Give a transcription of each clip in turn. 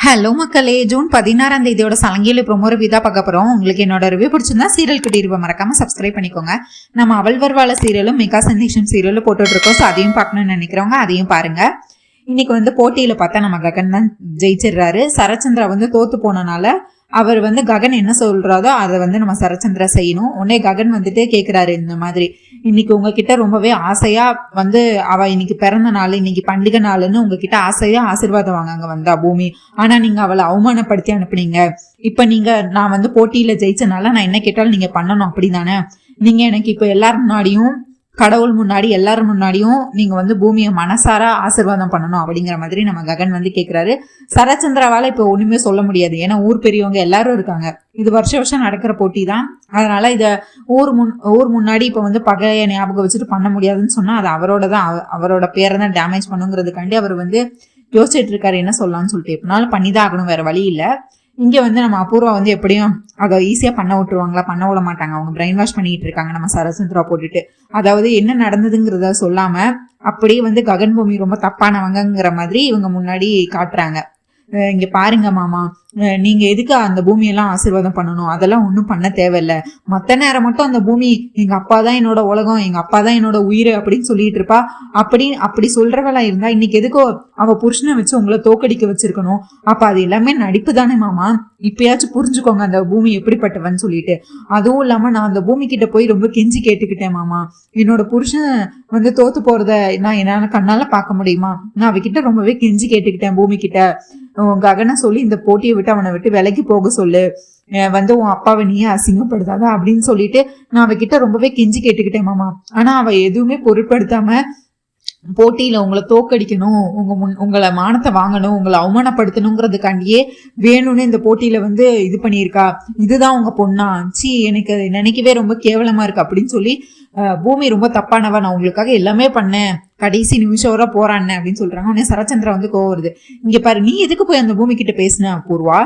Hello மக்களே, June 16ஆம் தேதியோட சலங்கியில promo review தான் பார்க்க போறோம். உங்களுக்கு என்னோட ரிவ்யூ பிடிச்சிருந்தா சீரியல் குட்டி ரிவ்யூ மறக்காம சப்ஸ்கிரைப் பண்ணிக்கோங்க. நம்ம அவள் வருவாள சீரியலும் மிகா சந்தேஷம் சீரியலும் போட்டுட்டு இருக்கோம். ஸோ அதையும் பார்க்கணும்னு நினைக்கிறவங்க அதையும் பாருங்க. இன்னைக்கு போட்டியில பார்த்தா நம்ம ககன் தான் ஜெயிச்சிடுறாரு. சரச்சந்திரா தோத்து போனனால அவர் ககன் என்ன சொல்றாரோ அதை நம்ம சரச்சந்திரா செய்யணும். உடனே ககன் கேட்கிறாரு, இந்த மாதிரி இன்னைக்கு உங்ககிட்ட ரொம்பவே ஆசையா அவ இன்னைக்கு பிறந்த நாள், இன்னைக்கு பண்டிகை நாள்னு உங்ககிட்ட ஆசையா ஆசீர்வாதம் வாங்க அங்க வந்தா பூமி. ஆனா நீங்க அவளை அவமானப்படுத்தி அனுப்புனீங்க. இப்ப நான் போட்டியில ஜெயிச்சனால நான் என்ன கேட்டாலும் நீங்க பண்ணணும், அப்படிதானே? நீங்க எனக்கு இப்ப எல்லாரும் முன்னாடியும் கடவுள் முன்னாடி எல்லாரும் முன்னாடியும் நீங்க பூமியை மனசார ஆசீர்வாதம் பண்ணணும் அப்படிங்கிற மாதிரி நம்ம ககன் கேட்கிறாரு. சரச்சந்திராவால இப்ப ஒண்ணுமே சொல்ல முடியாது, ஏன்னா ஊர் பெரியவங்க எல்லாரும் இருக்காங்க. இது வருஷம் நடக்கிற போட்டி தான். அதனால இத ஊர் முன்னாடி இப்ப பகைய ஞாபகம் வச்சுட்டு பண்ண முடியாதுன்னு சொன்னா அது அவரோட பேரை தான் டேமேஜ் பண்ணுங்கிறதுக்காண்டி அவர் யோசிச்சுட்டு இருக்காரு என்ன சொல்லலாம்னு சொல்லிட்டு. எப்படினாலும் பண்ணிதான் ஆகணும், வேற வழி இல்லை. இங்க நம்ம அபூர்வா எப்படியும் அதை ஈஸியா பண்ண விட்டுருவாங்களா? பண்ண விட மாட்டாங்க. அவங்க பிரெயின் வாஷ் பண்ணிட்டு இருக்காங்க நம்ம சரச்சந்திரா போட்டுட்டு. அதாவது என்ன நடந்ததுங்கிறத சொல்லாம அப்படியே ககன் பூமி ரொம்ப தப்பானவங்கிற மாதிரி இவங்க முன்னாடி காட்டுறாங்க. இங்க பாருங்க மாமா, நீங்க எதுக்கு அந்த பூமியெல்லாம் ஆசீர்வாதம் பண்ணணும்? அதெல்லாம் ஒன்றும் பண்ண தேவையில்ல. மற்ற நேரம் மட்டும் அந்த பூமி எங்க அப்பா தான் என்னோட உலகம், எங்க அப்பா தான் என்னோட உயிர் அப்படின்னு சொல்லிட்டு இருப்பா. அப்படி சொல்றவளா இருந்தா இன்னைக்கு எதுக்கோ அவ புருஷனை வச்சு உங்களை தோக்கடிக்க வச்சிருக்கணும். அப்ப அது எல்லாமே நடிப்பு தானே மாமா? இப்பயாச்சும் புரிஞ்சுக்கோங்க அந்த பூமி எப்படிப்பட்டவன்னு சொல்லிட்டு. அதுவும் இல்லாம நான் அந்த பூமி கிட்ட போய் ரொம்ப கெஞ்சி கேட்டுக்கிட்டேன் மாமா. என்னோட புருஷன் தோத்து போறத நான் என்னால கண்ணால பார்க்க முடியுமா? நான் அவகிட்ட ரொம்பவே கெஞ்சி கேட்டுக்கிட்டேன் பூமி கிட்ட. ககனை சொல்லி இந்த போட்டியை விட்டு அவனை விட்டு விலைக்கு போக சொல்லு, உன் அப்பாவை நீயே அசிங்கப்படுத்தாத அப்படின்னு சொல்லிட்டு நான் அவகிட்ட ரொம்பவே கெஞ்சி கேட்டுக்கிட்டேன் மாமா. ஆனா அவ எதுவுமே பொருட்படுத்தாம போட்டியில உங்களை தோக்கடிக்கணும், உங்களை மானத்தை வாங்கணும், உங்களை அவமானப்படுத்தணுங்கிறதுக்காண்டியே வேணும்னு இந்த போட்டியில இது பண்ணியிருக்கா. இதுதான் உங்க பொண்ணா? சி, எனக்கு நினைக்கவே ரொம்ப கேவலமா இருக்கு அப்படின்னு சொல்லி பூமி ரொம்ப தப்பானவா, நான் உங்களுக்காக எல்லாமே பண்ணேன், கடைசி நிமிஷம் வர போறான்னு அப்படின்னு சொல்றாங்க. உடனே சரச்சந்திரா கோவம் வருது. இங்க பாரு, நீ எதுக்கு போய் அந்த பூமி கிட்ட பேசின பூர்வா?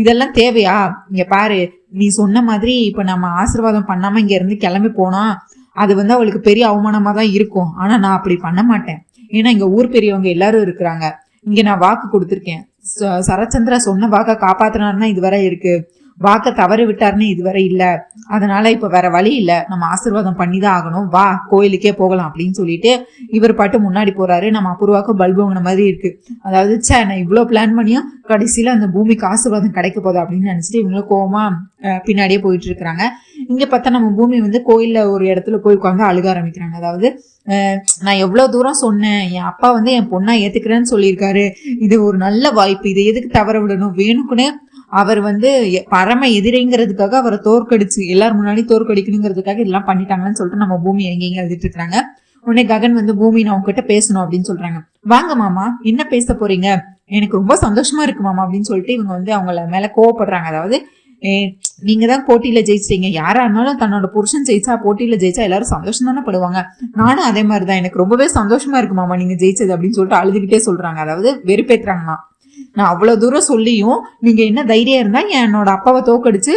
இதெல்லாம் தேவையா? இங்க பாரு, நீ சொன்ன மாதிரி இப்ப நம்ம ஆசீர்வாதம் பண்ணாம இங்க இருந்து கிளம்பி போனா அது அவளுக்கு பெரிய அவமானமா தான் இருக்கும். ஆனா நான் அப்படி பண்ண மாட்டேன். ஏன்னா இங்க ஊர் பெரியவங்க எல்லாரும் இருக்கிறாங்க. இங்க நான் வாக்கு கொடுத்துருக்கேன். சரச்சந்திரா சொன்ன வாக்க காப்பாத்தினாருன்னா இதுவரை இருக்கு, வாக்க தவறு விட்டாருன்னு இதுவரை இல்ல. அதனால இப்ப வேற வழி இல்ல, நம்ம ஆசீர்வாதம் பண்ணிதான் ஆகணும், வா கோயிலுக்கே போகலாம் அப்படின்னு சொல்லிட்டு இவர் பாட்டு முன்னாடி போறாரு. நம்ம அபூர்வாக்கு பல்பு வாங்கின மாதிரி இருக்கு. அதாவது நான் இவ்வளவு பிளான் பண்ணியும் கடைசியில அந்த பூமிக்கு ஆசீர்வாதம் கிடைக்க போதா அப்படின்னு நினைச்சிட்டு இவங்களும் கோவமா பின்னாடியே போயிட்டு இருக்கிறாங்க. இங்க பார்த்தா நம்ம பூமி கோயில்ல ஒரு இடத்துல போய் உட்காந்து அழுக ஆரம்பிக்கிறாங்க. அதாவது நான் எவ்வளவு தூரம் சொன்னேன், என் அப்பா என் பொண்ணா ஏத்துக்கிறேன்னு சொல்லியிருக்காரு, இது ஒரு நல்ல வாய்ப்பு, இதை எதுக்கு தவற விடணும்? வேணுக்குன்னு அவர் பரம எதிரிங்கிறதுக்காக அவரை தோற்கடிச்சு எல்லாரும் முன்னாடி தோற்கடிக்கணுங்கிறதுக்காக இதெல்லாம் பண்ணிட்டாங்கன்னு சொல்லிட்டு நம்ம பூமி எங்கெங்க எழுதிட்டு இருக்காங்க. உடனே ககன் பூமி நான் உங்ககிட்ட பேசணும் அப்படின்னு சொல்றாங்க. வாங்க மாமா, என்ன பேச போறீங்க? எனக்கு ரொம்ப சந்தோஷமா இருக்கு மாமா அப்படின்னு சொல்லிட்டு இவங்க அவங்கள மேல கோவப்படுறாங்க. அதாவது நீங்க தான் போட்டியில ஜெயிச்சிட்டீங்க, யாரா இருந்தாலும் தன்னோட புருஷன் ஜெயிச்சா போட்டியில ஜெயிச்சா எல்லாரும் சந்தோஷம் தானே படுவாங்க. நானும் அதே மாதிரிதான், எனக்கு ரொம்பவே சந்தோஷமா இருக்கு மாமா நீங்க ஜெயிச்சது அப்படின்னு சொல்லிட்டு அழுதுகிட்டே சொல்றாங்க. அதாவது வெறுப்பேத்துறாங்கண்ணா. நான் அவ்வளவு தூரம் சொல்லியும் நீங்க என்ன தைரியம் இருந்தா என்னோட அப்பாவை தோக்கடிச்சு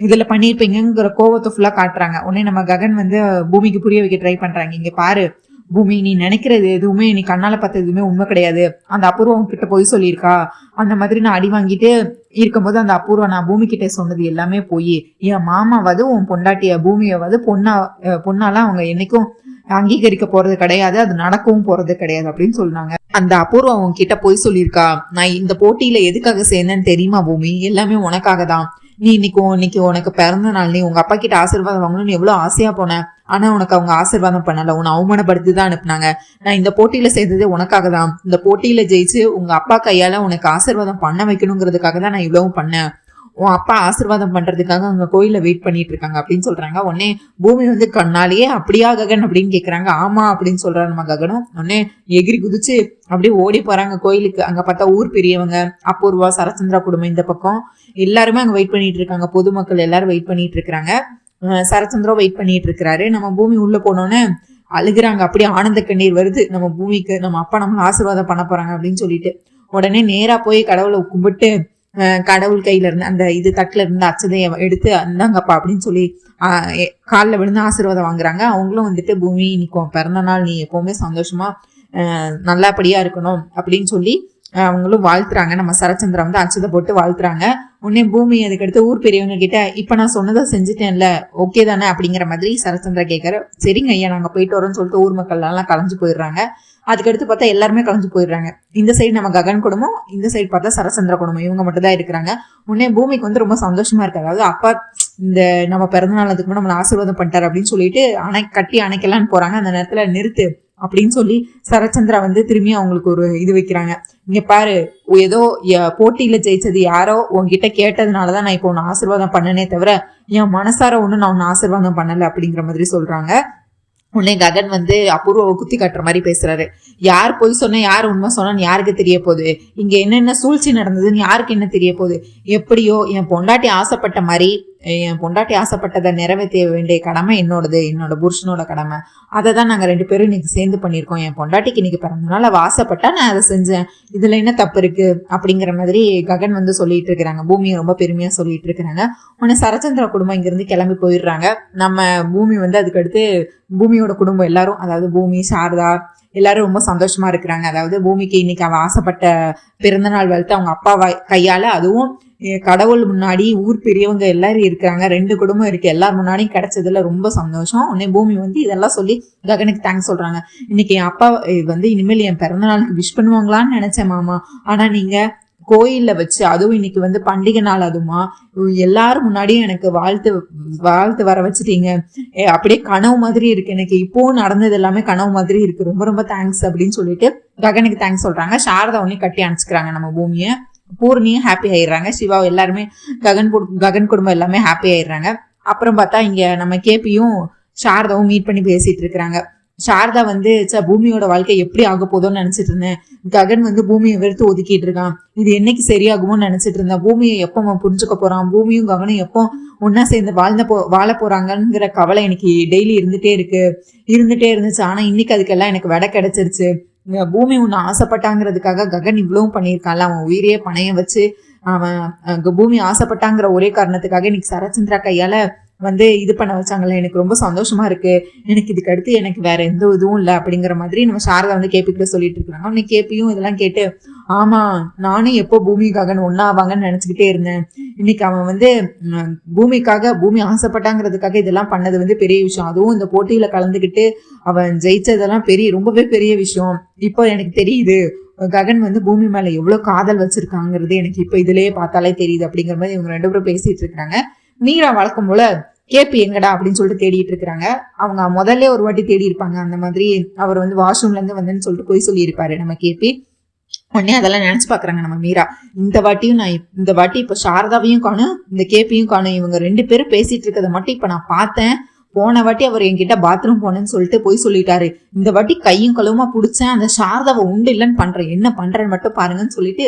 இதுல பண்ணிருப்பீங்கிற கோவத்தை ஃபுல்லா காட்டுறாங்க. உடனே நம்ம ககன் பூமிக்கு புரிய வைக்க ட்ரை பண்றாங்க. இங்க பாரு பூமி, நீ நினைக்கிறது எதுவுமே, நீ கண்ணால பார்த்த எதுவுமே உண்மை கிடையாது. அந்த அபூர்வம் கிட்ட போய் சொல்லியிருக்கா. அந்த மாதிரி நான் அடி வாங்கிட்டு இருக்கும்போது அந்த அபூர்வம் நான் பூமி கிட்ட சொன்னது எல்லாமே போய், என் மாமாவது உன் பொண்டாட்டிய பூமியாவது பொண்ணாலாம் அவங்க என்னைக்கும் அங்கீகரிக்க போறது கிடையாது, அது நடக்கவும் போறது கிடையாது அப்படின்னு சொன்னாங்க. அந்த அபூர்வம் அவங்க கிட்ட போய் சொல்லியிருக்கா. நான் இந்த போட்டியில எதுக்காக சேர்ந்தேன்னு தெரியுமா பூமி? எல்லாமே உனக்காக தான். நீ இன்னைக்கு உனக்கு பிறந்த நாள், நீ உங்க அப்பா கிட்ட ஆசீர்வாதம் வாங்கணும்னு எவ்வளவு ஆசையா போன. ஆனா உனக்கு அவங்க ஆசீர்வாதம் பண்ணல, உன்னை அவமானப்படுத்தி தான் அனுப்புனாங்க. நான் இந்த போட்டியில சேர்ந்ததே உனக்காக தான். இந்த போட்டியில ஜெயிச்சு உங்க அப்பா கையால உனக்கு ஆசீர்வாதம் பண்ண வைக்கணுங்கிறதுக்காக தான் நான் இவ்வளவும் பண்ணேன். உன் அப்பா ஆசீர்வாதம் பண்றதுக்காக அவங்க கோயில வெயிட் பண்ணிட்டு இருக்காங்க அப்படின்னு சொல்றாங்க. உடனே பூமி கண்ணாலேயே அப்படியா ககன் அப்படின்னு கேக்குறாங்க. ஆமா அப்படின்னு சொல்றாரு நம்ம ககனும். உடனே எகிரி குதிச்சு அப்படியே ஓடி போறாங்க கோயிலுக்கு. அங்க பார்த்தா ஊர் பெரியவங்க, அபூர்வா, சரச்சந்திரா குடும்பம் இந்த பக்கம் எல்லாருமே அங்க வெயிட் பண்ணிட்டு இருக்காங்க. பொதுமக்கள் எல்லாரும் வெயிட் பண்ணிட்டு இருக்கிறாங்க. சரச்சந்திரா வெயிட் பண்ணிட்டு இருக்கிறாரு. நம்ம பூமி உள்ள போனோன்னு அழுகுறாங்க. அப்படியே ஆனந்த கண்ணீர் வருது நம்ம பூமிக்கு. நம்ம அப்பா நம்மள ஆசீர்வாதம் பண்ண போறாங்க அப்படின்னு சொல்லிட்டு உடனே நேரா போய் கடவுளை கும்பிட்டு கடவுள் கையில இருந்து அந்த தட்டுல இருந்து அச்சதைய எடுத்து அந்தாங்கப்பா அப்படின்னு சொல்லி காலில் விழுந்து ஆசீர்வாதம் வாங்குறாங்க. அவங்களும் பூமி இன்னைக்கு பிறந்த நாள், நீ எப்பவுமே சந்தோஷமா நல்லபடியா இருக்கணும் அப்படின்னு சொல்லி அவங்களும் வாழ்த்துறாங்க. நம்ம சரச்சந்திரா வந்து அச்சதை போட்டு வாழ்த்துறாங்க. உடனே பூமி அதுக்கடுத்து ஊர் பெரியவங்க கிட்ட இப்ப நான் சொன்னதை செஞ்சுட்டேன்ல, ஓகே தானே அப்படிங்கிற மாதிரி சரச்சந்திரா கேட்கற. சரிங்க ஐயா, நாங்க போயிட்டு வரோம்னு சொல்லிட்டு ஊர் மக்கள் எல்லாம் கலைஞ்சு போயிடுறாங்க. அதுக்கடுத்து பார்த்தா எல்லாருமே கலைஞ்சு போயிடுறாங்க. இந்த சைடு நம்ம ககன் குடும்பம், இந்த சைடு பார்த்தா சரச்சந்திர குடும்பம், இவங்க மட்டும் தான் இருக்கிறாங்க. உடனே பூமிக்கு வந்து ரொம்ப சந்தோஷமா இருக்கு. அதாவது அப்பா இந்த நம்ம பிறந்தநாள் அதுக்கு முன்னாடி நம்மளை ஆசீர்வாதம் பண்ணிட்டாரு அப்படின்னு சொல்லிட்டு கட்டி அணைக்கலான்னு போறாங்க. அந்த நேரத்துல நிறுத்து அப்படின்னு சொல்லி சரச்சந்திரா வந்து திரும்பி அவங்களுக்கு ஒரு இது வைக்கிறாங்க. இங்க பாரு, ஏதோ போட்டியில ஜெயிச்சது யாரோ உன்கிட்ட கேட்டதுனாலதான் நான் இப்போ உன்னை ஆசீர்வாதம் பண்ணனே தவிர என் மனசார ஒண்ணு நான் உன்னை ஆசீர்வாதம் பண்ணல அப்படிங்கிற மாதிரி சொல்றாங்க. உடனே ககன் வந்து அபூர்வாவை குத்தி காட்டுற மாதிரி பேசுறாரு. யார் பொய் சொன்ன யார் உண்மை சொன்னான்னு யாருக்கு தெரிய போகுது? இங்க என்னென்ன சூழ்ச்சி நடந்ததுன்னு யாருக்கு என்ன தெரிய போகுது? எப்படியோ என் பொண்டாட்டி ஆசைப்பட்ட மாதிரி, என் பொண்டாட்டி ஆசைப்பட்டதை நிறைவேற்ற வேண்டிய கடமை என்னோடது, என்னோட புருஷனோட கடமை. அதை தான் நாங்கள் 2 பேரும் இன்னைக்கு சேர்ந்து பண்ணியிருக்கோம். என் பொண்டாட்டிக்கு இன்னைக்கு பிறந்தனால அவ ஆசைப்பட்டா நான் அதை செஞ்சேன், இதுல என்ன தப்பு இருக்கு அப்படிங்கிற மாதிரி ககன் வந்து சொல்லிட்டு இருக்கிறாங்க. பூமியை ரொம்ப பெருமையா சொல்லிட்டு இருக்கிறாங்க. உடனே சரச்சந்திரா குடும்பம் இங்கிருந்து கிளம்பி போயிடுறாங்க. நம்ம பூமி வந்து அதுக்கடுத்து பூமியோட குடும்பம் எல்லாரும், அதாவது பூமி, சாரதா எல்லாரும் ரொம்ப சந்தோஷமா இருக்கிறாங்க. அதாவது பூமிக்கு இன்னைக்கு அவ ஆசைப்பட்ட பிறந்தநாள் வாழ்த்து அவங்க அப்பா கையால, அதுவும் கடவுள் முன்னாடி ஊர் பெரியவங்க எல்லாரும் இருக்கிறாங்க, 2 குடும்பம் இருக்கு, எல்லாரும் முன்னாடியும் கிடைச்சதுல ரொம்ப சந்தோஷம். உடனே பூமி வந்து இதெல்லாம் சொல்லி ககனுக்கு தேங்க்ஸ் சொல்றாங்க. இன்னைக்கு என் அப்பா வந்து இனிமேல் என் பிறந்த நாளுக்கு விஷ் பண்ணுவாங்களான்னு நினைச்சேன் மாமா, ஆனா நீங்க கோயில்ல வச்சு, அதுவும் இன்னைக்கு வந்து பண்டிகை நாள், அதுமா எல்லாரும் முன்னாடியும் எனக்கு வாழ்த்து வர வச்சுட்டீங்க. அப்படியே கனவு மாதிரி இருக்கு, எனக்கு இப்போவும் நடந்தது எல்லாமே கனவு மாதிரி இருக்கு, ரொம்ப ரொம்ப தேங்க்ஸ் அப்படின்னு சொல்லிட்டு ககனுக்கு தேங்க்ஸ் சொல்றாங்க. சாரதா உடனே கட்டி அணைச்சுக்கிறாங்க நம்ம பூமியை. பூர்ணியும் ஹாப்பி ஆயிடுறாங்க. சிவா எல்லாருமே ககன் குடும்பம் எல்லாமே ஹாப்பி ஆயிடுறாங்க. அப்புறம் பார்த்தா இங்க நம்ம கேபியும் சாரதாவும் மீட் பண்ணி பேசிட்டு இருக்கிறாங்க. சாரதா வந்து பூமியோட வாழ்க்கை எப்படி ஆக போதோன்னு நினைச்சிட்டு இருந்தேன். ககன் வந்து பூமியை வெறுத்து ஒதுக்கிட்டு இருக்கான், இது என்னைக்கு சரியாகுமோன்னு நினைச்சிட்டு இருந்தேன். பூமியை எப்போ புரிஞ்சுக்க போறான், பூமியும் ககனும் எப்போ ஒன்னா சேர்ந்து வாழ போறாங்கிற கவலை எனக்கு டெய்லி இருந்துட்டே இருந்துச்சு. ஆனா இன்னைக்கு அதுக்கெல்லாம் எனக்கு விடை கிடைச்சிருச்சு. பூமி உன்னை ஆசைப்பட்டாங்கிறதுக்காக ககன் இவ்வளவும் பண்ணியிருக்கான்ல, அவன் உயிரையே பணைய வச்சு அவன் பூமி ஆசைப்பட்டாங்கிற ஒரே காரணத்துக்காக இன்னைக்கு சரச்சந்திரா கையால வந்து இது பண்ண வச்சாங்கல்ல, எனக்கு ரொம்ப சந்தோஷமா இருக்கு. எனக்கு இதுக்கு அடுத்து எனக்கு வேற எந்த இதுவும் இல்லை அப்படிங்கிற மாதிரி நம்ம சாரதா வந்து கேபி கிட்ட சொல்லிட்டு இருக்காங்க. உன்னை கேபியும் இதெல்லாம் கேட்டு, ஆமா நானும் எப்போ பூமி ககன் ஒன்னாவாங்கன்னு நினைச்சுக்கிட்டே இருந்தேன். இன்னைக்கு அவன் வந்து பூமி ஆசைப்பட்டாங்கிறதுக்காக இதெல்லாம் பண்ணது வந்து பெரிய விஷயம். அதுவும் இந்த போட்டியில கலந்துக்கிட்டு அவன் ஜெயிச்சதெல்லாம் ரொம்பவே பெரிய விஷயம். இப்போ எனக்கு தெரியுது ககன் வந்து பூமி மேல எவ்வளவு காதல் வச்சிருக்காங்கிறது எனக்கு இப்ப இதுலயே பார்த்தாலே தெரியுது அப்படிங்கிற மாதிரி இவங்க 2 பேரும் பேசிட்டு இருக்காங்க. மீரா வழக்கம் போல கேபி எங்கடா அப்படின்னு சொல்லிட்டு தேடிட்டு இருக்கிறாங்க. அவங்க முதல்ல ஒரு வாட்டி தேடி இருப்பாங்க. அந்த மாதிரி அவர் வந்து வாஷ்ரூம்ல இருந்து வந்தேன்னு சொல்லிட்டு போய் சொல்லி இருப்பாரு நம்ம கேபி. உடனே அதெல்லாம் நினைச்சு பாக்குறாங்க நம்ம மீரா. இந்த வாட்டி இப்ப சாரதாவையும் காணும், இந்த கேபியும் காணும். இவங்க 2 பேரும் பேசிட்டு இருக்கிறத மட்டும் இப்ப நான் பார்த்தேன். போன வாட்டி அவர் என்கிட்ட பாத்ரூம் போனேன்னு சொல்லிட்டு போய் சொல்லிட்டாரு. இந்த வாட்டி கையும் கழுவுமா பிடிச்சேன், அந்த சாரதாவை உண்டு இல்லைன்னு பண்றேன், என்ன பண்றேன்னு மட்டும் பாருங்கன்னு சொல்லிட்டு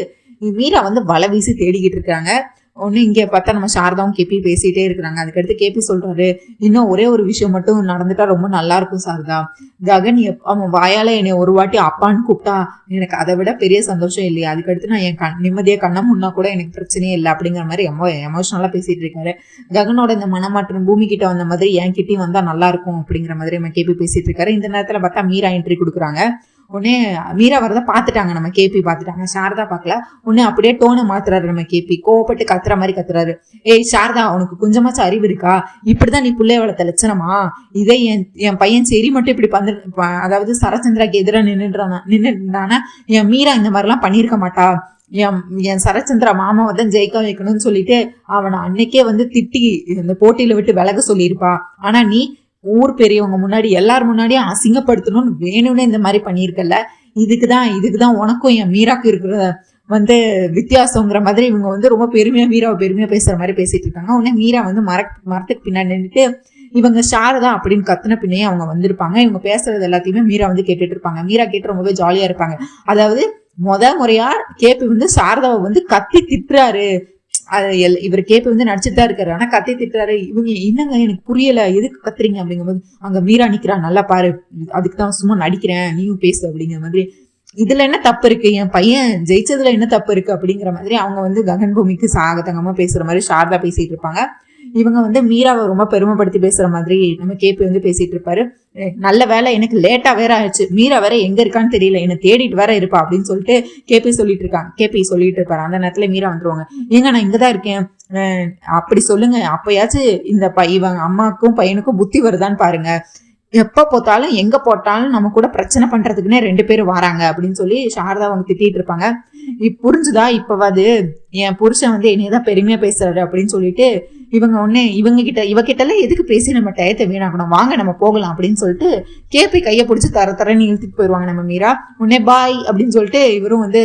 மீரா வந்து வலை வீசி தேடிக்கிட்டு இருக்காங்க. ஒன்று இங்கே பார்த்தா நம்ம சாரதாவும் கேபி பேசிகிட்டே இருக்கிறாங்க. அதுக்கடுத்து கேபி சொல்கிறாரு, இன்னும் ஒரே ஒரு விஷயம் மட்டும் நடந்துட்டா ரொம்ப நல்லா இருக்கும் சாரதா. ககன் அவன் வாயால் என்னை ஒரு வாட்டி அப்பான்னு கூப்பிட்டா எனக்கு அதை விட பெரிய சந்தோஷம் இல்லையா. அதுக்கடுத்து நான் என் நிம்மதியாக கண்ணை முன்னா கூட எனக்கு பிரச்சனையே இல்லை அப்படிங்கிற மாதிரி எமோஷனலாக பேசிகிட்டு இருக்காரு. ககனோட இந்த மனமாற்றம் பூமி கிட்ட வந்த மாதிரி என் கிட்டேயும் வந்தால் நல்லா இருக்கும் அப்படிங்கிற மாதிரி நம்ம கேபி பேசிகிட்டு இருக்காரு. இந்த நேரத்தில் பார்த்தா மீரா என்ட்ரி கொடுக்குறாங்க. உடனே மீரா வரத பாத்துட்டாங்க, நம்ம கேபி பாத்துட்டாங்க, சாரதா பாக்கல. உடனே அப்படியே டோனை மாத்துறாரு நம்ம கேபி, கோவப்பட்டு கத்துற மாதிரி கத்துறாரு. ஏய் சாரதா, உனக்கு கொஞ்சமாச்சும் அறிவு இருக்கா? இப்படிதான் நீ பிள்ளைய வளர்த்த லட்சணமா? இதே என் பையன் சரி மட்டும் இப்படி அதாவது சரச்சந்திராக்கு எதிராக நின்றுட்டானா என் மீரா இந்த மாதிரிலாம் பண்ணியிருக்க மாட்டா. என் சரச்சந்திரா மாமாவை தான் ஜெயிக்க வைக்கணும்னு சொல்லிட்டு அவனை அன்னைக்கே வந்து திட்டி இந்த போட்டியில விட்டு விலக சொல்லியிருப்பா. ஆனா நீ ஊர் பெரியவங்க முன்னாடி எல்லாரும் முன்னாடியும் அசிங்கப்படுத்தணும்னு வேணும்னே இந்த மாதிரி பண்ணியிருக்கல. இதுக்குதான் உனக்கும் என் மீராக்கு இருக்கிற வந்து வித்தியாசங்கிற மாதிரி இவங்க வந்து ரொம்ப மீராவை பெருமையா பேசுற மாதிரி பேசிட்டு இருக்காங்க. உடனே மீரா வந்து மரத்துக்கு பின்னாடி நின்றுட்டு இவங்க சாரதா அப்படின்னு கத்துன பின்னே அவங்க வந்திருப்பாங்க. இவங்க பேசுறது எல்லாத்தையுமே மீரா வந்து கேட்டுட்டு இருப்பாங்க. மீரா கேட்டு ரொம்பவே ஜாலியா இருப்பாங்க. அதாவது முறையா கேபி வந்து சாரதாவை வந்து கத்தி திட்டுறாரு. இவர் கேபி வந்து நடிச்சுட்டு தான் இருக்காரு, ஆனா கத்தி திட்டுறாரு. இவங்க என்னங்க எனக்கு புரியல, எதுக்கு கத்துறீங்க அப்படிங்கும்போது அங்க மீரா நிக்கிறா, நல்லா பாரு, அதுக்குதான் சும்மா நடிக்கிறேன், நீயும் பேசு அப்படிங்கிற மாதிரி. இதுல என்ன தப்பு இருக்கு, என் பையன் ஜெயிச்சதுல என்ன தப்பு இருக்கு அப்படிங்கிற மாதிரி அவங்க வந்து ககன் பூமிக்கு சாகதங்கமா பேசுற மாதிரி சாரதா பேசிட்டு இருப்பாங்க. இவங்க வந்து மீராவை ரொம்ப பெருமைப்படுத்தி பேசுற மாதிரி நம்ம கேபி வந்து பேசிட்டு இருப்பாரு. நல்ல வேலை எனக்கு லேட்டா வேற ஆயிடுச்சு, மீரா வேற எங்க இருக்கான்னு தெரியல, என்ன தேடிட்டு வேற இருப்பா அப்படின்னு சொல்லிட்டு கேபி சொல்லிட்டு இருப்பாரு. அந்த நேரத்துல மீரா வந்துருவாங்க. ஏங்க நான் இங்கதான் இருக்கேன் அப்படி சொல்லுங்க, அப்பயாச்சும் இந்த இவங்க அம்மாக்கும் பையனுக்கும் புத்தி வருதான்னு பாருங்க, எப்ப போட்டாலும் எங்க போட்டாலும் நம்ம கூட பிரச்சனை பண்றதுக்குன்னே 2 பேரும் வராங்க அப்படின்னு சொல்லி சாரதா அவங்க திட்டிட்டு இருப்பாங்க. புரிஞ்சுதா இப்பவாது என் புருஷன் வந்து என்னையதான் பெருமையா பேசுறாரு அப்படின்னு சொல்லிட்டு இவங்க இவகிட்ட எல்லாம் எதுக்கு பேசி நம்ம டயத்தை வீணாக்கணும், வாங்க நம்ம போகலாம் அப்படின்னு சொல்லிட்டு கேபி கையை பிடிச்சி தரன்னு இழுத்துட்டு போயிடுவாங்க நம்ம மீரா. உடனே பாய் அப்படின்னு சொல்லிட்டு இவரும் வந்து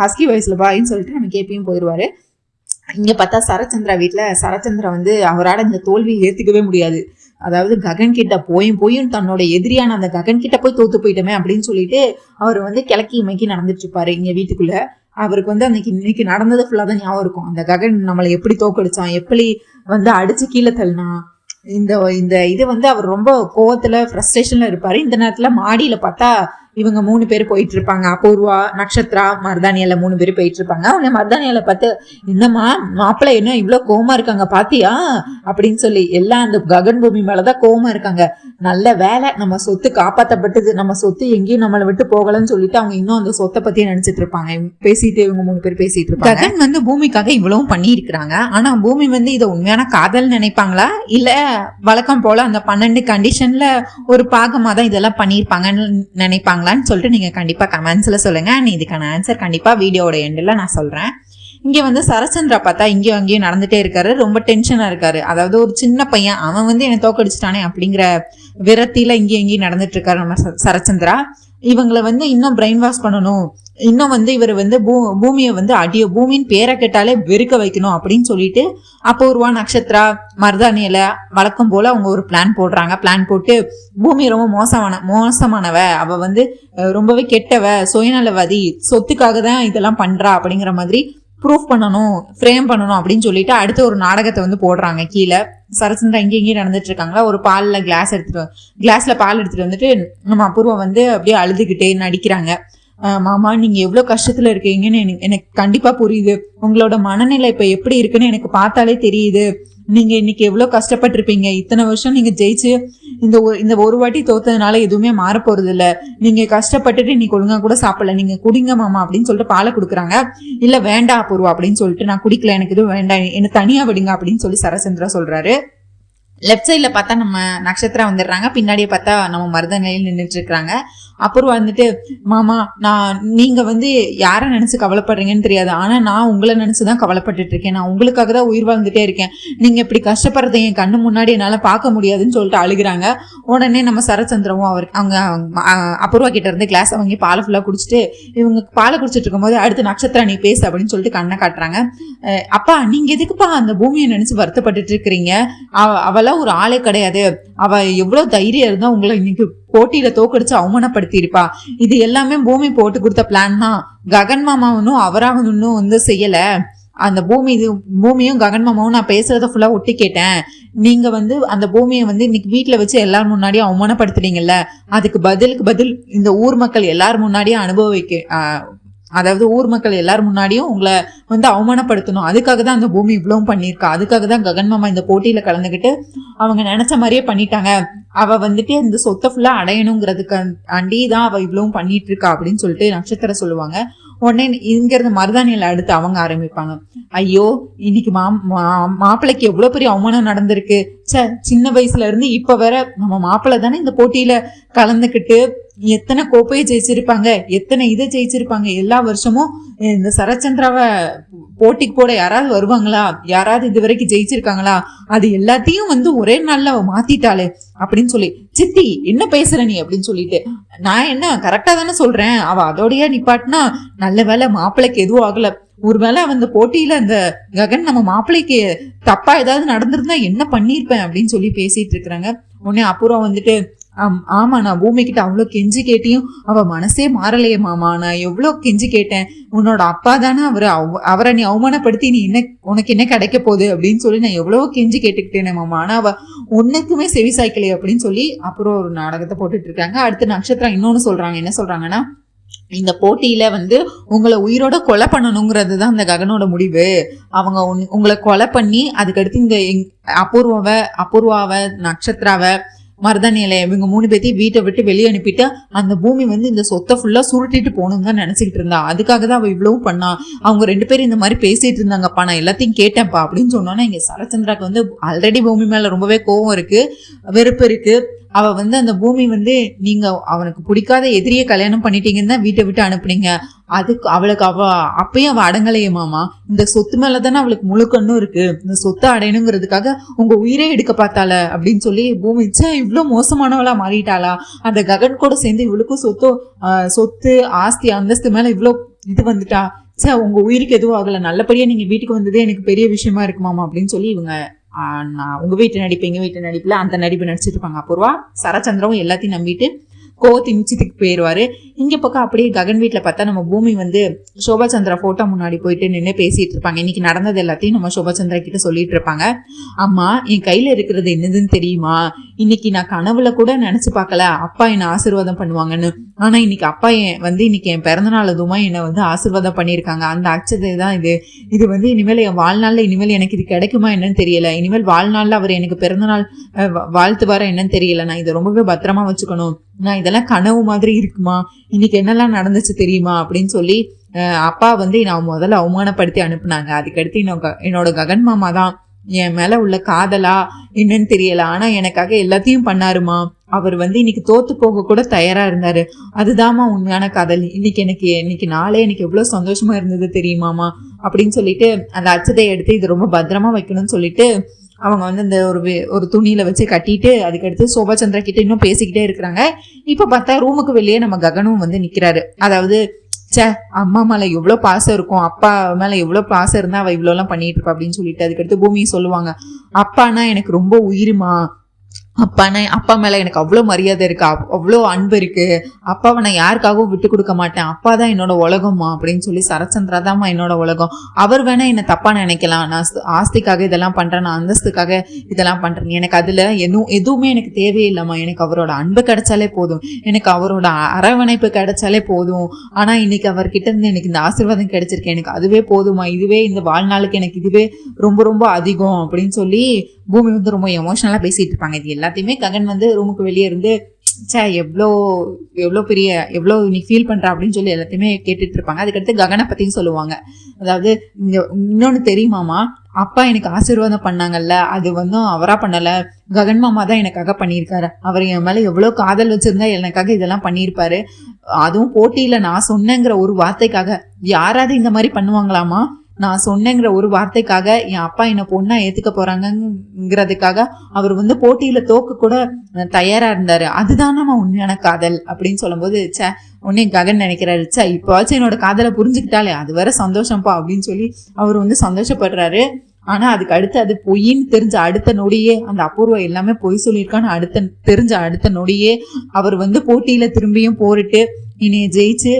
ஹஸ்கி வயசுல பாயின்னு சொல்லிட்டு நம்ம கேபியும் போயிடுவாரு. இங்க பார்த்தா சரச்சந்திரா வீட்டுல சரச்சந்திரா வந்து அவரால் இந்த தோல்வியை ஏத்துக்கவே முடியாது. அதாவது ககன் கிட்ட போயும் தன்னோட எதிரியான அந்த ககன் கிட்ட போய் தோத்து போயிட்டோமே அப்படின்னு சொல்லிட்டு அவர் வந்து கிழக்கி இமைக்கி நடந்துட்டு இருப்பாரு இங்க வீட்டுக்குள்ள. அவருக்கு வந்து இன்னைக்கு நடந்தது ஃபுல்லா தான் ஞாபகம் இருக்கும். அந்த ககன் நம்மளை எப்படி தோக்கடிச்சான், எப்படி வந்து அடிச்சு கீழே தள்ளினா, இந்த இது வந்து அவர் ரொம்ப கோவத்துல ஃப்ரஸ்ட்ரேஷன்ல இருப்பாரு. இந்த நேரத்துல மாடியில பார்த்தா இவங்க 3 பேர் போயிட்டு இருப்பாங்க. அபூர்வா, நக்ஷத்ரா, மருதானியால 3 பேர் போயிட்டு இருப்பாங்க. உடனே மருதானியால பார்த்து, என்னம்மா மாப்பிள்ளை என்ன இவ்வளவு கோவமா இருக்காங்க பாத்தியா அப்படின்னு சொல்லி எல்லாம் அந்த ககன் பூமி மேலதான் கோவமா இருக்காங்க. நல்ல வேலை நம்ம சொத்து காப்பாற்றப்பட்டது, நம்ம சொத்து எங்கேயும் நம்மளை விட்டு போகலன்னு சொல்லிட்டு அவங்க இன்னும் அந்த சொத்தை பத்தியே நினைச்சிட்டு இருப்பாங்க. பேசிட்டு இவங்க 3 பேர் பேசிட்டு இருப்பாங்க. ககன் வந்து பூமிக்காக இவ்வளவும் பண்ணி இருக்கிறாங்க. ஆனா பூமி வந்து இதை உண்மையான காதல் நினைப்பாங்களா இல்ல வழக்கம் போல அந்த 12 கண்டிஷன்ல ஒரு பாகமா தான் இதெல்லாம் பண்ணியிருப்பாங்கன்னு நினைப்பாங்களான்னு சொல்லிட்டு நீங்க கண்டிப்பா கமெண்ட்ஸ்ல சொல்லுங்க. இதுக்கான ஆன்சர் கண்டிப்பா வீடியோட எண்ட்ல நான் சொல்றேன். இங்க வந்து சரச்சந்திரா பார்த்தா இங்கேயும் அங்கேயும் நடந்துட்டே இருக்காரு, ரொம்ப டென்ஷனா இருக்காரு. அதாவது ஒரு சின்ன பையன் அவன் வந்து என்னை தோக்கடிச்சிட்டானே அப்படிங்கிற விரத்தில இங்கேயும் எங்கேயும் நடந்துட்டு இருக்காரு நம்ம சரச்சந்திரா. இவங்களை வந்து இன்னும் பிரெயின் வாஷ் பண்ணணும், இன்னும் வந்து இவர் வந்து பூமியை வந்து பூமியின் பேரை கேட்டாலே வெறுக்க வைக்கணும் அப்படின்னு சொல்லிட்டு அபூர்வா, நக்ஷத்ரா, மருதானியில வழக்கம் போல அவங்க ஒரு பிளான் போடுறாங்க. பிளான் போட்டு பூமி ரொம்ப மோசமானவ, அவ வந்து ரொம்பவே கெட்டவ, சுயநலவாதி, சொத்துக்காக தான் இதெல்லாம் பண்றா அப்படிங்கிற மாதிரி ப்ரூஃப் பண்ணணும், ஃப்ரேம் பண்ணணும் அப்படின்னு சொல்லிட்டு அடுத்து ஒரு நாடகத்தை வந்து போடுறாங்க. கீழே சரச்சந்திரா இங்கேயும் நடந்துட்டு இருக்காங்களா, ஒரு கிளாஸ்ல பால் எடுத்துட்டு வந்துட்டு நம்ம அபூர்வம் வந்து அப்படியே அழுதுகிட்டே நடிக்கிறாங்க. மாமா நீங்க எவ்வளவு கஷ்டத்துல இருக்கீங்கன்னு எனக்கு கண்டிப்பா புரியுது, உங்களோட மனநிலை இப்ப எப்படி இருக்குன்னு எனக்கு பார்த்தாலே தெரியுது, நீங்க இன்னைக்கு எவ்வளவு கஷ்டப்பட்டிருப்பீங்க, இத்தனை வருஷம் நீங்க ஜெயிச்சு இந்த ஒரு வாட்டி தோத்ததுனால எதுவுமே மாற போறது இல்ல, நீங்க கஷ்டப்பட்டுட்டு இன்னைக்கு ஒழுங்கா கூட சாப்பிடல, நீங்க குடிங்க மாமா அப்படின்னு சொல்லிட்டு பாலை கொடுக்குறாங்க. இல்ல வேண்டாம் அபூர்வா அப்படின்னு சொல்லிட்டு, நான் குடிக்கல, எனக்கு எதுவும் வேண்டாம், என்ன தனியா விடுங்க அப்படின்னு சொல்லி சரச்சந்திரா சொல்றாரு. லெஃப்ட் சைட்ல பார்த்தா நம்ம நக்ஷத்ரா வந்துடுறாங்க, பின்னாடியே பார்த்தா நம்ம மருதநிலையில் நின்றுட்டு இருக்கிறாங்க. அப்புறம் வந்துட்டு, மாமா நீங்க வந்து யாரை நினைச்சு கவலைப்படுறீங்கன்னு தெரியாது, ஆனா நான் உங்களை நினைச்சுதான் கவலைப்பட்டுட்டு இருக்கேன், நான் உங்களுக்காக தான் உயிர் வாழ்ந்துட்டே இருக்கேன், நீங்க இப்படி கஷ்டப்படுறதை என் கண்ணு முன்னாடி என்னால பார்க்க முடியாதுன்னு சொல்லிட்டு அழுகுறாங்க. உடனே நம்ம சரச்சந்திரவும் அவங்க அபூர்வா கிட்ட இருந்து கிளாஸ் வாங்கி பாலை ஃபுல்லா குடிச்சிட்டு, இவங்க பாலை குடிச்சிட்டு இருக்கும் போது அடுத்து நக்ஷத்ரா நீ பேசு அப்படின்னு சொல்லிட்டு கண்ணை காட்டுறாங்க. அப்பா நீங்க எதுக்குப்பா அந்த பூமியை நினைச்சு வருத்தப்பட்டுட்டு இருக்கிறீங்க, அவள ஒரு ஆளே கிடையாது, அவ எவ்வளவு தைரியம் இருந்தா உங்களை இன்னைக்கு போட்டியில தோக்கடிச்சு அவமானப்படுத்தி இருப்பா, இது எல்லாமே பூமி போட்டு கொடுத்த பிளான் தான், ககன் மாமாவனும் அவராகனும் வந்து செய்யல, அந்த பூமியும் ககன் மாமாவும் நான் பேசுறத ஃபுல்லா ஒட்டி கேட்டேன், நீங்க வந்து அந்த பூமியை வந்து இன்னைக்கு வீட்டுல வச்சு எல்லாரும் முன்னாடியும் அவமானப்படுத்துறீங்கல்ல, அதுக்கு பதில் இந்த ஊர் மக்கள் எல்லாரும் முன்னாடியும் அதாவது ஊர் மக்கள் எல்லாரும் முன்னாடியும் உங்களை வந்து அவமானப்படுத்தணும், அதுக்காக தான் அந்த பூமி இவ்வளவும் பண்ணியிருக்கா, அதுக்காக தான் ககன் மாமா இந்த போட்டியில கலந்துக்கிட்டு அவங்க நினைச்ச மாதிரியே பண்ணிட்டாங்க, அவ வந்துட்டு இந்த சொத்தை ஃபுல்லா அடையணுங்கிறதுக்கு அண்டிதான் அவ இவ்வளவும் பண்ணிட்டு இருக்கா அப்படின்னு சொல்லிட்டு நட்சத்திர சொல்லுவாங்க. உடனே இங்க இருந்து மருதானியில அடுத்து அவங்க ஆரம்பிப்பாங்க, ஐயோ இன்னைக்கு மாப்பிள்ளைக்கு எவ்வளவு பெரிய அவமானம் நடந்திருக்கு, சின்ன வயசுல இருந்து இப்ப வேற நம்ம மாப்பிள்ளை தானே இந்த போட்டியில கலந்துக்கிட்டு எத்தனை கோப்பையை ஜெயிச்சிருப்பாங்க, எத்தனை இதை ஜெயிச்சிருப்பாங்க, எல்லா வருஷமும் இந்த சரச்சந்திராவை போட்டிக்கு போட யாராவது வருவாங்களா, யாராவது இது வரைக்கும் ஜெயிச்சிருக்காங்களா, அது எல்லாத்தையும் வந்து ஒரே நாள்ல மாத்திட்டாளே அப்படின்னு சொல்லி, சித்தி என்ன பேசுற நீ அப்படின்னு சொல்லிட்டு, நான் என்ன கரெக்டா தானே சொல்றேன், அவ அதோடய நிப்பாட்டினா நல்ல வேலை மாப்பிள்ளைக்கு எதுவும் ஆகல, ஒருவேளை அந்த போட்டியில அந்த ககன் நம்ம மாப்பிள்ளைக்கு தப்பா ஏதாவது நடந்திருந்தா என்ன பண்ணிருப்பேன் அப்படின்னு சொல்லி பேசிட்டு இருக்கிறாங்க. உடனே அப்புறம் வந்துட்டு, ஆமா நான் பூமி கிட்ட அவ்வளவு கெஞ்சி கேட்டியும் அவ மனசே மாறலையே மாமா, நான் எவ்வளவு கெஞ்சி கேட்டேன், உன்னோட அப்பா தானே அவரை நீ அவமானப்படுத்தி நீ உனக்கு என்ன கிடைக்க போகுது அப்படின்னு சொல்லி நான் எவ்வளவோ கெஞ்சி கேட்டுக்கிட்டேனே மாமா, ஆனா அவ ஒன்னுக்குமே செவி சாய்க்கலையே அப்படின்னு சொல்லி அப்புறம் ஒரு நாடகத்தை போட்டுட்டு இருக்காங்க. அடுத்து நட்சத்திரம் இன்னொன்னு சொல்றாங்க. என்ன சொல்றாங்கன்னா, இந்த போட்டியில வந்து உங்களை உயிரோட கொலை பண்ணணுங்கிறது தான் இந்த ககனோட முடிவு. அவங்க உங்களை கொலை பண்ணி அதுக்கடுத்து இந்த அபூர்வாவை நட்சத்திராவை மருதானியில இவங்க 3 பேத்தையும் வீட்டை விட்டு வெளியே அனுப்பிட்டு அந்த பூமி வந்து இந்த சொத்தை ஃபுல்லா சுருட்டிட்டு போகணும்னு தான் நினைச்சுக்கிட்டு இருந்தா. அதுக்காக தான் அவ இவ்வளவும் பண்ணா. அவங்க 2 பேரும் இந்த மாதிரி பேசிட்டு இருந்தாங்கப்பா, நான் எல்லாத்தையும் கேட்டேன்ப்பா அப்படின்னு சொன்னோன்னா இங்க சரச்சந்திராக்கு வந்து ஆல்ரெடி பூமி மேல ரொம்பவே கோவம் இருக்கு, வெறுப்பு இருக்கு. அவ வந்து அந்த பூமி வந்து நீங்க அவனுக்கு பிடிக்காத எதிரியை கல்யாணம் பண்ணிட்டீங்கன்னு தான் வீட்டை விட்டு அனுப்புனீங்க. அதுக்கு அவளுக்கு அப்பயும் அவ அடங்கலையே மாமா. இந்த சொத்து மேலதானே அவளுக்கு முழுக்கண்ணும் இருக்கு. இந்த சொத்தை அடையணுங்கிறதுக்காக உங்க உயிரே எடுக்க பார்த்தால அப்படின்னு சொல்லி பூமி இவ்வளவு மோசமானவளா மாறிட்டாளா? அந்த ககன் கூட சேர்ந்து இவளுக்கும் சொத்து ஆஸ்தி அந்தஸ்து மேல இவ்வளவு இது வந்துட்டா. உங்க உயிருக்கு எதுவும் ஆகல, நல்லபடியா நீங்க வீட்டுக்கு வந்ததே எனக்கு பெரிய விஷயமா இருக்குமாமா அப்படின்னு சொல்லி இவங்க நான் உங்க வீட்டு நடிப்பு எங்க வீட்டு நடிப்புல அந்த நடிப்பு நடிச்சிட்டு இருப்பாங்க. அபூர்வா சரச்சந்திரவும் எல்லாத்தையும் நம்பிட்டு கோவத்தி நிச்சயத்துக்கு போயிடுவாரு. இங்க பக்கம் அப்படியே ககன் வீட்டுல பார்த்தா நம்ம பூமி வந்து சோபா சந்திரா போட்டோ முன்னாடி போயிட்டு நின்று பேசிட்டு இருப்பாங்க. இன்னைக்கு நடந்தது எல்லாத்தையும் நம்ம சோபா சந்திரா கிட்ட சொல்லிட்டு இருப்பாங்க. அம்மா, என் கையில இருக்கிறது என்னதுன்னு தெரியுமா? இன்னைக்கு நான் கனவுல கூட நினைச்சு பார்க்கல அப்பா என்னை ஆசீர்வாதம் பண்ணுவாங்கன்னு. ஆனா இன்னைக்கு அப்பா இன்னைக்கு என் பிறந்தநாள் அதுவுமா என்னை வந்து ஆசீர்வாதம் பண்ணியிருக்காங்க. அந்த அச்சதை தான் இது வந்து இனிமேல் என் வாழ்நாள்ல இனிமேல் எனக்கு இது கிடைக்குமா என்னன்னு தெரியல. இனிமேல் வாழ்நாள்ல அவர் எனக்கு பிறந்தநாள் வாழ்த்துவார என்னன்னு தெரியல. நான் இதை ரொம்பவே பத்திரமா வச்சுக்கணும். நான் இதெல்லாம் கனவு மாதிரி இருக்குமா? இன்னைக்கு என்னெல்லாம் நடந்துச்சு தெரியுமா அப்படின்னு சொல்லி அப்பா வந்து நான் முதல்ல அவமானப்படுத்தி அனுப்புனாங்க. அதுக்கடுத்து என்னோட ககன் மாமா தான் என் மேல உள்ள காதலா என்னன்னு தெரியல, ஆனா எனக்காக எல்லாத்தையும் பண்ணாருமா. அவர் வந்து இன்னைக்கு தோத்து போக கூட தயாரா இருந்தாரு. அதுதான்மா உண்மையான காதல். இன்னைக்கு நாளே எனக்கு எவ்வளவு சந்தோஷமா இருந்தது தெரியுமாமா அப்படின்னு சொல்லிட்டு அந்த அச்சத்தை எடுத்து இது ரொம்ப பத்திரமா வைக்கணும்னு சொல்லிட்டு அவங்க வந்து இந்த ஒரு துணியில வச்சு கட்டிட்டு அதுக்கடுத்து சோபா சந்திரா கிட்ட இன்னும் பேசிக்கிட்டே இருக்கிறாங்க. இப்ப பார்த்தா ரூமுக்கு வெளியே நம்ம ககனும் வந்து நிக்கிறாரு. அதாவது அம்மா மேல எவ்வளவு பாசம் இருக்கும், அப்பா மேல எவ்வளவு பாசம் இருந்தா அவ இவ்வளவு எல்லாம் பண்ணிட்டு இருப்பா அப்படின்னு சொல்லிட்டு அதுக்கடுத்து பூமியை சொல்லுவாங்க. அப்பானா எனக்கு ரொம்ப உயிருமா, அப்பா மேல எனக்கு அவ்வளோ மரியாதை இருக்கு, அவ்வளோ அன்பு இருக்கு, அப்பாவை நான் யாருக்காகவும் விட்டு கொடுக்க மாட்டேன், அப்பா தான் என்னோட உலகம்மா அப்படின்னு சொல்லி சரச்சந்திரா தான்மா என்னோட உலகம். அவர் வேணா என்ன தப்பா நினைக்கலாம், நான் ஆஸ்திக்காக இதெல்லாம் பண்றேன், நான் அந்தஸ்துக்காக இதெல்லாம் பண்றேன், எனக்கு அதுல எதுவுமே எனக்கு தேவையில்லைம்மா. எனக்கு அவரோட அன்பு கிடைச்சாலே போதும், எனக்கு அவரோட அரவணைப்பு கிடைச்சாலே போதும். ஆனா இன்னைக்கு அவர்கிட்ட இருந்து எனக்கு இந்த ஆசீர்வாதம் கிடைச்சிருக்கு, எனக்கு அதுவே போதுமா, இதுவே இந்த வாழ்நாளுக்கு எனக்கு இதுவே ரொம்ப ரொம்ப அதிகம் அப்படின்னு சொல்லி பூமி வந்து ரொம்ப எமோஷனலா பேசிட்டு இருப்பாங்க. இது எல்லாத்தையுமே ககன் வந்து ரூமுக்கு வெளியே இருந்து எவ்வளோ நீ ஃபீல் பண்ற அப்படின்னு சொல்லி எல்லாத்தையுமே கேட்டுட்டு இருப்பாங்க. அதுக்கடுத்து ககனை பத்தியும் சொல்லுவாங்க. அதாவது இன்னொன்னு தெரியுமாமா, அப்பா எனக்கு ஆசீர்வாதம் பண்ணாங்கல்ல, அது வந்து அவரா பண்ணல, ககன் மாமா தான் எனக்காக பண்ணியிருக்காரு. அவர் என் மேல எவ்வளவு காதல் வச்சிருந்தா எனக்காக இதெல்லாம் பண்ணியிருப்பாரு. அதுவும் போட்டியில நான் சொன்னேங்கிற ஒரு வார்த்தைக்காக. யாராவது இந்த மாதிரி பண்ணுவாங்களாமா? நான் சொன்னேங்கிற ஒரு வார்த்தைக்காக என் அப்பா என்ன பொண்ணா ஏத்துக்க போறாங்கிறதுக்காக அவர் வந்து போட்டியில தோக்க கூட தயாரா இருந்தாரு. அதுதான் நம்ம உண்மையான காதல் அப்படின்னு சொல்லும் போது உடனே ககன் நினைக்கிறாரு, இப்பவாச்சும் என்னோட காதலை புரிஞ்சுக்கிட்டாலே அது வர சந்தோஷம்ப்பா அப்படின்னு சொல்லி அவர் வந்து சந்தோஷப்படுறாரு. ஆனா அதுக்கு அடுத்து அது பொய்ன்னு தெரிஞ்ச அடுத்த நொடியே, அந்த அபூர்வா எல்லாமே பொய் சொல்லியிருக்கான்னு தெரிஞ்ச அடுத்த நொடியே அவர் வந்து போட்டியில திரும்பியும் போரிட்டு என்னைய ஜெயிச்சு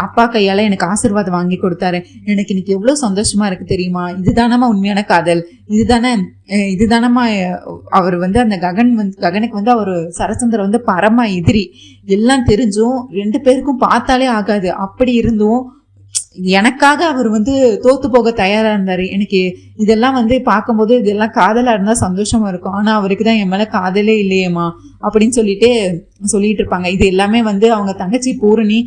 அப்பா கையால எனக்கு ஆசீர்வாதம் வாங்கி கொடுத்தாரு. எனக்கு இன்னைக்கு எவ்வளவு சந்தோஷமா இருக்கு தெரியுமா? இதுதானமா உண்மையான காதல், இதுதானமா அவர் வந்து அந்த ககனுக்கு வந்து அவர் சரச்சந்திர வந்து பரம எதிரி. எல்லாம் தெரிஞ்சும் 2 பேருக்கும் பார்த்தாலே ஆகாது. அப்படி இருந்தும் எனக்காக அவர் வந்து தோத்து போக தயாரா இருந்தாரு. எனக்கு இதெல்லாம் வந்து பார்க்கும்போது இதெல்லாம் காதலா இருந்தா சந்தோஷமா இருக்கும். ஆனா அவருக்கு தான் என் மேல காதலே இல்லையேம்மா அப்படின்னு சொல்லிட்டு இருப்பாங்க. இது எல்லாமே வந்து அவங்க தங்கச்சி பூரணி,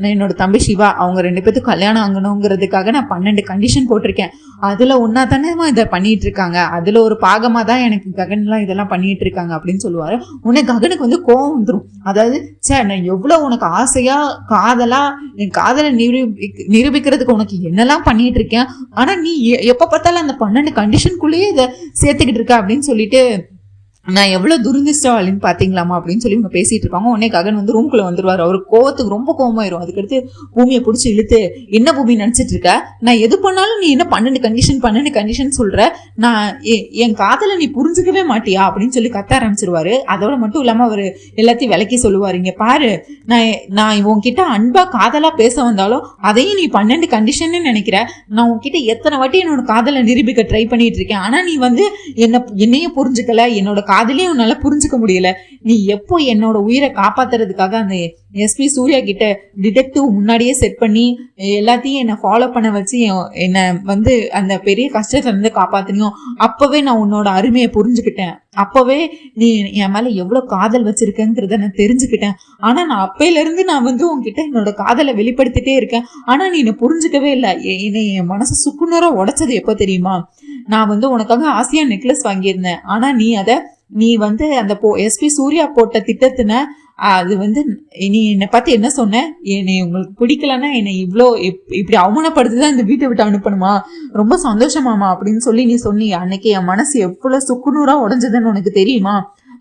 என்னோட தம்பி சிவா, அவங்க 2 பேத்துக்கும் கல்யாணம் ஆகணுங்கிறதுக்காக நான் 12 கண்டிஷன் போட்டிருக்கேன். அதுல ஒன்னா தானே இதை பண்ணிட்டு இருக்காங்க, அதுல ஒரு பாகமா தான் எனக்கு ககன்லாம் இதெல்லாம் பண்ணிட்டு இருக்காங்க அப்படின்னு சொல்லுவாரு. உடனே ககனுக்கு வந்து கோவம் வந்துடும். அதாவது நான் எவ்வளவு உனக்கு ஆசையா காதலா என் காதலை நிரூபிக்கிறதுக்கு உனக்கு என்னெல்லாம் பண்ணிட்டு இருக்கேன், ஆனா நீ எப்ப பார்த்தாலும் அந்த 12 கண்டிஷனுக்குள்ளேயே இதை சேர்த்துக்கிட்டு இருக்க அப்படின்னு சொல்லிட்டு நான் எவ்வளவு துரதிஷ்டவாளின்னு பாத்தீங்களாமா அப்படின்னு சொல்லி இவங்க பேசிட்டு இருப்பாங்க. உடனே ககன் வந்து ரூம்குள்ள வந்துருவாரு. அவர் கோவத்துக்கு ரொம்ப கோவமாயிரும். அதுக்கடுத்து பூமியை பிடிச்சி இழுத்து, என்ன பூமி நினைச்சிட்டு இருக்க, நான் எது பண்ணாலும் நீ என்ன 12 கண்டிஷன் சொல்ற, நான் என் காதலை நீ புரிஞ்சுக்கவே மாட்டியா அப்படின்னு சொல்லி கத்த ஆரம்பிச்சிருவாரு. அதோட மட்டும் இல்லாம அவர் எல்லாத்தையும் விளக்கி சொல்லுவாரு, இங்க பாரு, நான் உன்கிட்ட அன்பா காதலா பேச வந்தாலும் அதையும் நீ 12 கண்டிஷன் நினைக்கிற. நான் உன்கிட்ட எத்தனை வாட்டி என்னோட காதலை நிரூபிக்க ட்ரை பண்ணிட்டு இருக்கேன், ஆனா நீ வந்து என்னையும் புரிஞ்சுக்கல, என்னோட காதலையும் உன்னால புரிஞ்சுக்க முடியல. நீ எப்போ என்னோட உயிரை காப்பாத்துறதுக்காக அந்த எஸ்பி சூர்யா கிட்ட டிடெக்டிவ் முன்னாடியே செட் பண்ணி எல்லாத்தையும் என்னை ஃபாலோ பண்ண வச்சு என்னை வந்து அந்த பெரிய கஷ்டத்துல இருந்து காப்பாத்தினியும் அப்பவே நான் உன்னோட அருமையை புரிஞ்சுக்கிட்டேன். அப்பவே நீ என் மேல எவ்வளவு காதல் வச்சிருக்கேங்கிறத நான் தெரிஞ்சுக்கிட்டேன். ஆனா நான் அப்பையில இருந்து நான் வந்து உன்கிட்ட என்னோட காதலை வெளிப்படுத்திட்டே இருக்கேன். ஆனா நீ என்னை புரிஞ்சுக்கவே இல்லை. என்னை என் மனசு சுக்குநூறா உடைச்சது எப்போ தெரியுமா? நான் வந்து உனக்காக ஆசையா நெக்லஸ் வாங்கியிருந்தேன். ஆனா நீ வந்து அந்த எஸ்பி சூர்யா போட்ட திட்டத்தின அது வந்து நீ என்னை பார்த்து என்ன சொன்ன? என்னை உங்களுக்கு பிடிக்கலன்னா என்னை இப்படி அவமானப்படுத்திதான் இந்த வீட்டை விட்டு அனுப்பணுமா? ரொம்ப சந்தோஷமாமா அப்படின்னு சொல்லி நீ சொன்னி. அன்னைக்கு என் மனசு எவ்வளவு சுக்குநூறா உடைஞ்சதுன்னு உனக்கு தெரியுமா?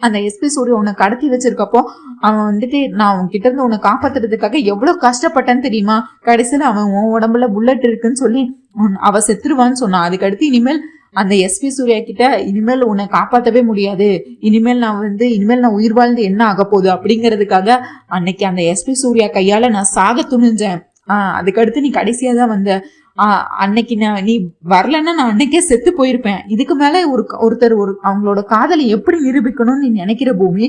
அந்த எஸ்பி சூர்யா உன்னை கடத்தி வச்சிருக்கப்போ அவன் வந்துட்டு நான் உன்கிட்ட இருந்து உன்னை காப்பாத்துறதுக்காக எவ்வளவு கஷ்டப்பட்டேன்னு தெரியுமா? கடைசியில அவன் உன் உடம்புல புல்லட் இருக்குன்னு சொல்லி அவ செத்துருவான்னு சொன்னான். அதுக்கடுத்து இனிமேல் அந்த எஸ்பி சூர்யா கிட்ட இனிமேல் உன்னை காப்பாற்றவே முடியாது, இனிமேல் நான் உயிர் வாழ்ந்து என்ன ஆக போகுது அப்படிங்கிறதுக்காக அன்னைக்கு அந்த எஸ்பி சூர்யா கையால நான் சாக துணிஞ்சேன். அதுக்கடுத்து நீ கடைசியா தான் வந்த. அன்னைக்கு நீ வரலன்னா நான் அன்னைக்கே செத்து போயிருப்பேன். இதுக்கு மேல ஒருத்தர் அவங்களோட காதலை எப்படி நிரூபிக்கணும்னு நீ நினைக்கிற பூமி?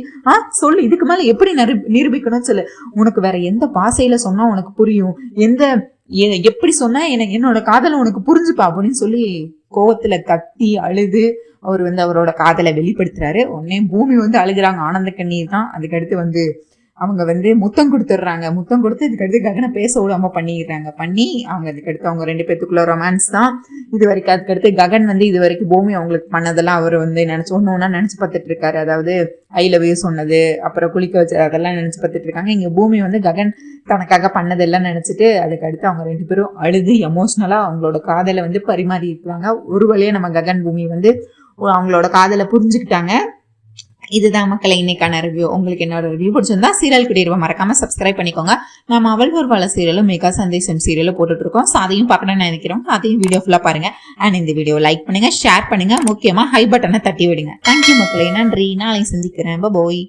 சொல்லு, இதுக்கு மேல எப்படி நிரூபிக்கணும்னு சொல்லு. உனக்கு வேற எந்த பாசையில சொன்னா உனக்கு புரியும்? எப்படி சொன்னா என்னோட காதலை உனக்கு புரிஞ்சுப்பா அப்படின்னு சொல்லி கோவத்துல கத்தி அழுது அவர் வந்து அவரோட காதலை வெளிப்படுத்துறாரு. உடனே பூமி வந்து அழுகுறாங்க, ஆனந்த கண்ணீர் தான். அதுக்கடுத்து வந்து அவங்க வந்து முத்தம் கொடுத்துட்றாங்க. முத்தம் கொடுத்து இதுக்கடுத்து ககனை பேச விடாம பண்ணிடுறாங்க. அவங்க அதுக்கடுத்து அவங்க 2 பேத்துக்குள்ள ரொமான்ஸ் தான் இது வரைக்கும். அதுக்கடுத்து ககன் வந்து இது வரைக்கும் பூமி அவங்களுக்கு பண்ணதெல்லாம் அவர் வந்து ஒன்னொன்னா நினைச்சு பார்த்துட்டு இருக்காரு. அதாவது ஐ லவ் யூ சொன்னது, அப்புறம் குளிக்க வச்சது, அதெல்லாம் நினைச்சு பார்த்துட்டு இருக்காங்க. இங்க பூமி வந்து ககன் தனக்காக பண்ணதெல்லாம் நினைச்சிட்டு அதுக்கடுத்து அவங்க 2 பேரும் அழுது எமோஷனலா அவங்களோட காதலை வந்து பரிமாறி இருக்காங்க. ஒரு வழியா நம்ம ககன் பூமி வந்து அவங்களோட காதலை புரிஞ்சுக்கிட்டாங்க. இதுதான் மக்களை இன்னைக்கான ரிவ்யூ. உங்களுக்கு என்னோட ரிவ்யூ பிடிச்சிருந்தா சீரியல் குடியிருவ மறக்காம சப்ஸ்கிரைப் பண்ணிக்கோங்க. நம்ம அவள் ஒரு வள சீரியலும் மெகா சந்தேசம் சீரியலும் போட்டுட்டு இருக்கோம். அதையும் பார்க்கணும்னு நினைக்கிறோம். அதையும் வீடியோ ஃபுல்லா பாருங்க. அண்ட் இந்த வீடியோ லைக் பண்ணுங்க, ஷேர் பண்ணுங்க, முக்கியமா ஹை பட்டனை தட்டி விடுங்க. தேங்க்யூ மக்களை, நன்றி. நாளை சந்திக்கிறேன். பாய்.